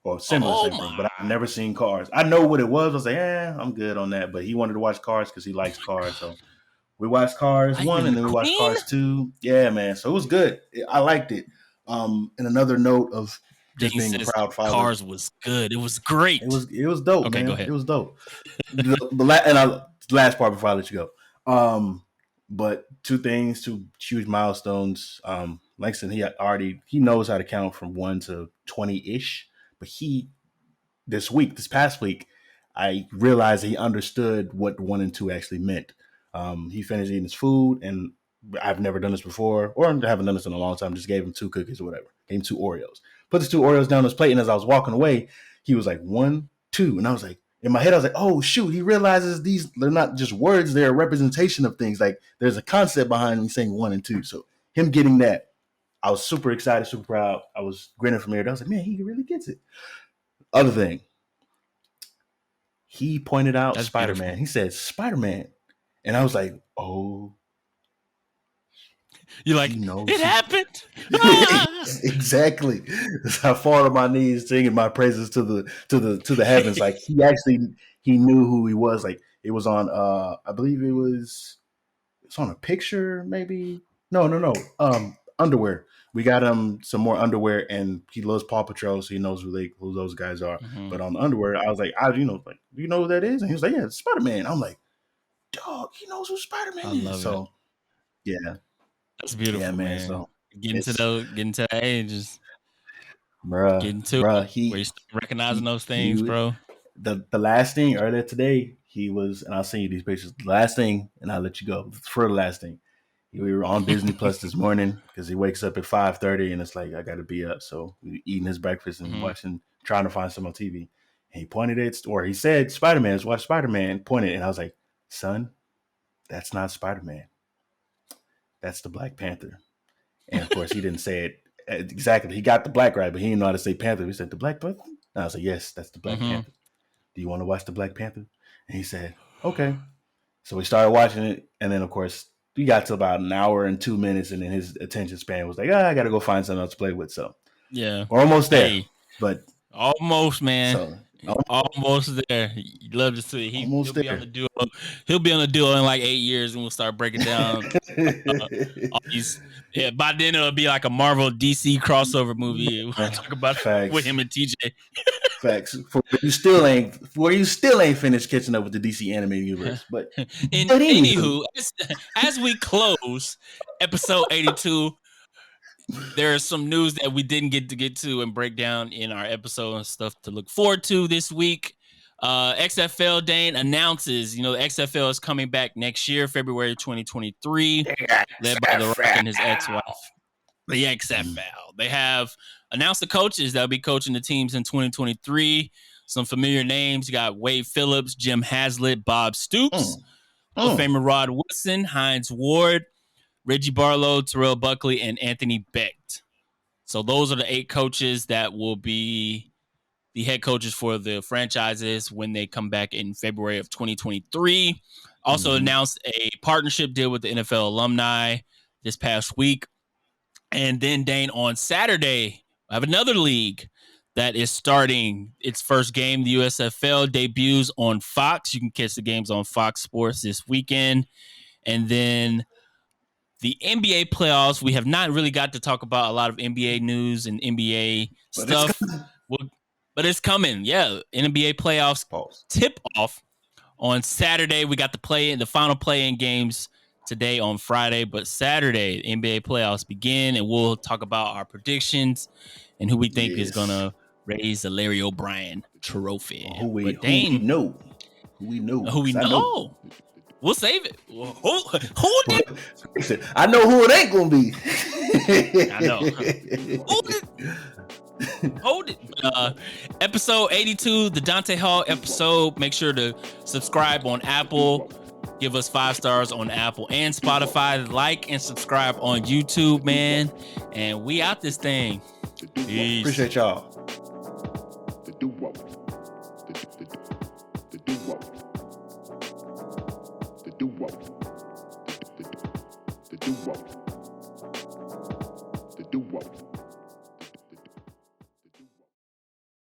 or similar Oh same thing, but I've my. never seen Cars. I know what it was. I was like, I'm good on that. But he wanted to watch Cars because he likes Cars. So we watched Cars 1 Lightning and then we watched McQueen? Cars 2. Yeah, man. So it was good. I liked it. And another note of just Dane being a says proud father. Cars was good. It was great. It was dope, Okay, go man. ahead. It was dope. Last part before I let you go. But two things, two huge milestones. Langston, he knows how to count from 1 to 20-ish, but this past week, I realized he understood what 1 and 2 actually meant. He finished eating his food, and I've never done this before, or I haven't done this in a long time. Just gave him 2 cookies or whatever. Gave him 2 Oreos. Put the 2 Oreos down on his plate, and as I was walking away, he was like 1, 2, and I was like, in my head, I was like, oh shoot, he realizes they're not just words, they're a representation of things. Like there's a concept behind me saying 1 and 2. So him getting that, I was super excited, super proud. I was grinning from ear to ear. I was like, man, he really gets it. Other thing, he pointed out That's Spider-Man. beautiful. He said Spider-Man. And I was like, oh. You're like, it happened. Exactly. I fall on my knees singing my praises to the heavens. Like he knew who he was. Like it was on I believe it's on a picture, maybe. No. Underwear. We got him some more underwear, and he loves Paw Patrol, so he knows who those guys are. Mm-hmm. But on the underwear, I was like, do you know who that is? And he was like, yeah, it's Spider-Man. I'm like, dog, he knows who Spider-Man is. Love so it. yeah. That's beautiful, Yeah, man. man. So Getting to that age is getting to bruh, it, where you start recognizing those things, he bro. the last thing earlier today, he was, and I'll send you these pictures. The last thing, and I'll let you go. For the last thing, we were on Disney Plus this morning because he wakes up at 5:30, and it's like I got to be up. So we eating his breakfast and trying to find some on TV. And he pointed it, or he said, "Spider-Man, let's watch Spider-Man." Pointed, and I was like, "Son, that's not Spider-Man. That's the Black Panther." And of course, he didn't say it exactly. He got the black right, but he didn't know how to say Panther. He said, "The Black Panther?" And I was like, "Yes, that's the Black Panther. Do you want to watch the Black Panther?" And he said, "Okay." So we started watching it, and then of course we got to about an hour and 2 minutes, and then his attention span was like, I got to go find something else to play with. So yeah, we're almost there, but almost, man. So almost there. You love to see. He'll be on the duo. He'll be on the duo in like 8 years, and we'll start breaking down all these. Yeah, by then it'll be like a Marvel DC crossover movie. We'll talk about it with him and TJ. Facts. For you still ain't finished catching up with the DC animated universe. But Anywho, as we close episode 82, there is some news that we didn't get to and break down in our episode and stuff to look forward to this week. XFL Dane announces, the XFL is coming back next year, February 2023, led by The Rock and his ex-wife. The XFL. They have announced the coaches that will be coaching the teams in 2023. Some familiar names. You got Wade Phillips, Jim Haslett, Bob Stoops, Hall of Famer Rod Woodson, Hines Ward, Reggie Barlow, Terrell Buckley, and Anthony Becht. So those are the 8 coaches that will be the head coaches for the franchises when they come back in February of 2023. Also announced a partnership deal with the NFL alumni this past week. And then, Dane, on Saturday, I have another league that is starting its first game. The USFL debuts on Fox. You can catch the games on Fox Sports this weekend. And then the NBA playoffs. We have not really got to talk about a lot of NBA news and NBA stuff. But it's coming. Yeah, NBA playoffs tip off on Saturday. We got the final play-in games today on Friday, but Saturday, the NBA playoffs begin, and we'll talk about our predictions and who we think is going to raise the Larry O'Brien trophy. Who we know. We'll save it. Who did? I know who it ain't going to be. I know. Hold it. Episode 82, the Deonte Hall episode. Make sure to subscribe on Apple. Give us 5 stars on Apple and Spotify. Like and subscribe on YouTube, man. And we out this thing. Peace. Appreciate y'all.